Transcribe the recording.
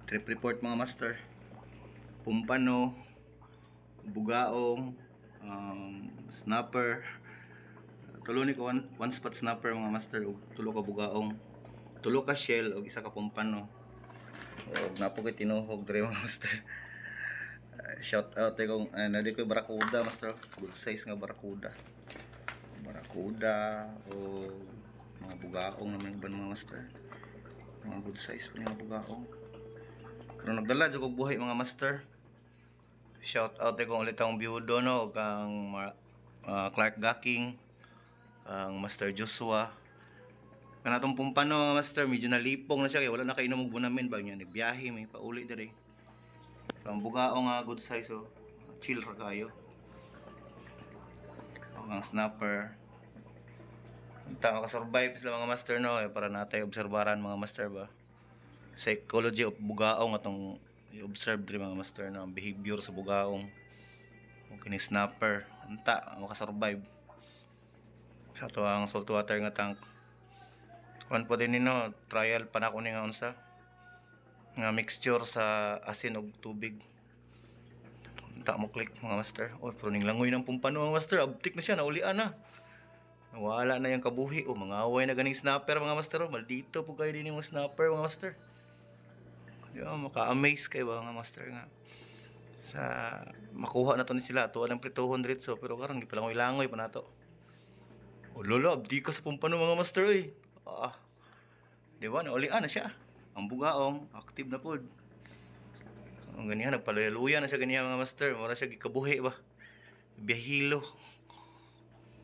Trip report mga master. Pumpano, bugaong, snapper. Tulo ni ko one spot snapper mga master ug tulo ka bugaong. Tulo ka shell ug isa ka pumpano. Ug napo kay tinuhog dre mga master. Shout out kung nadi ko barakuda master. Good size nga barakuda. Barakuda o mga bugaong naman ba mga master. Mga good size pa mga bugaong. Pero nagdala jud kog buhay mga master. Shout out kung ulit ang biudo no kang Clark Gaking, kang Master Joshua. Kanatong pumpano mga master, medyo nalipong na siya kay wala na kainom og bunamin ba niya nagbiyahe may pauli diri. Pero ang bugao nga good size oh. Chill ra kayo. Ang snapper. Unta makasurvive sila mga master no para natay obserbaran mga master ba. Psychology of bugaong atong i-observe diri mga master no ang behavior sa bugaong kung kini snapper unta makasurvive sa to ang salt water nga tank kuan po din nino trial pa na ko ni nga unsa nga mixture sa asin ug tubig unta mo click mga master pero ning langoy ng pumpano mga master abtik na siya naulian na wala na yung kabuhi o mga away na ganing snapper mga master maldito po kayo din yung snapper mga master. Di ba, maka-amaze kayo ba nga master nga sa makuha na to ni sila tuwa ng 200 so pero karon gipalangoy-langoy pa nato. O lolo, abdi ka sa pumpano mga master eh. Di ba, naulian na siya. Ang bugaong, active na pod. Ang ganihan, nagpaluya-luya na siya ganihan mga master. Mara siya gikabuhi ba. Biyahilo.